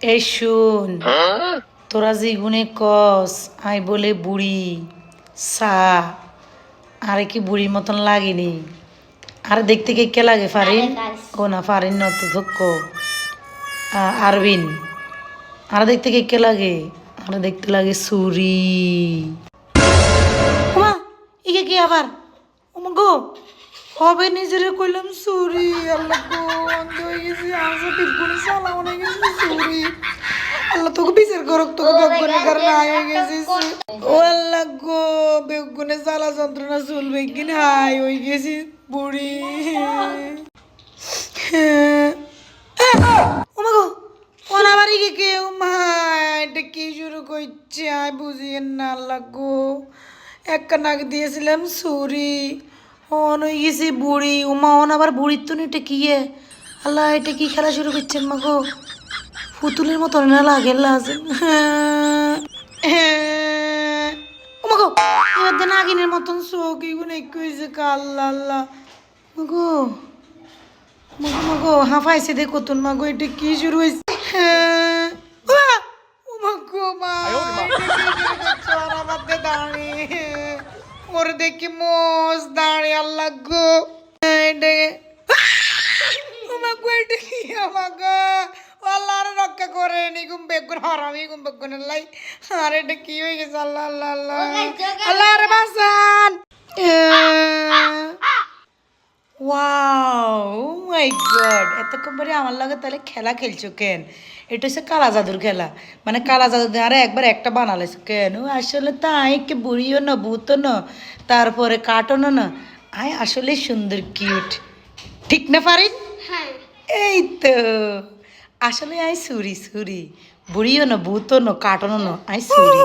এই শুন, তোরা যেগুনে কস আই বলে বুড়ি সা, আরে কি বুড়ির মতন লাগেনি? আর দেখতে কে লাগে ফারিন? ও না ফারিন না তো ধক্ক আরবিন। আর দেখতে কে লাগে? আর দেখতে লাগে সুরি। ওমা, ইকে কি আবার? ওমা গো, হবে নিজেরে কইলাম সুরি। আল্লাহ গো, অন্ধ হয়ে গেছি। আসা বিগুনি সালা হয়ে গেছি সুরি। আল্লাহ তোকে বিচার করুক, তোকে বেগুনের কারণে হাই হয়ে গেছিস। ও আল্লাহ গো, বেগুনের জ্বালা যন্ত্রণা চলবে কিনা হাই হয়ে গেছি বুড়ি। ওমা গো, ওনা বাড়ি কে কে মা, এটা কি শুরু করছে আয় বুঝিয়ে না। আল্লাহ গো, এক নাক দিয়েছিলাম সুরি, অন হয়ে গেছি বুড়ি। উমা অন আবার বুড়ির তো এটা কি এ? আল্লাহ, এটা কি খেলা শুরু করছেন মা গো? পুতুলের মতো না লাগে লাজেন। ওমা গো, এবার দেন নাগিনের মতন চোখ এগুলো একটু হয়েছে কাল্লা। আল্লাহ মাগো, মাগো মাগো হাঁফাইছে দেখো তুন মাগো, এটা কি শুরু হয়েছে? ও মাগো মা, দাঁড়িয়ে ওর দেখি মোজ দাঁড়িয়ে। আল্লাহ গো, রক্ষা করে নি গুম বেগুন হারামি গুম বেগুনের লাই। আর এটা কি হয়ে গেছে? আল্লাহ আল্লাহ আল্লাহ আল্লাহ রে বাসান। ওয়াও মাই গড, এতক্ষণ পরে আমার লাগে তাহলে খেলা খেলছো কেন? এটা হচ্ছে কালা জাদুর খেলা, মানে কালা জাদু দিয়ে আরে একবার একটা বানালেছ কেন? আসলে তা আই কে বুড়িও না ভূতও না, তারপরে কার্টুনও না, আই আসলে সুন্দর কিউট, ঠিক না ফারিন? এই তো আসলে আই সুরি সুরি, বুড়িও না ভূতও না কার্টুনও না, আই সুরি।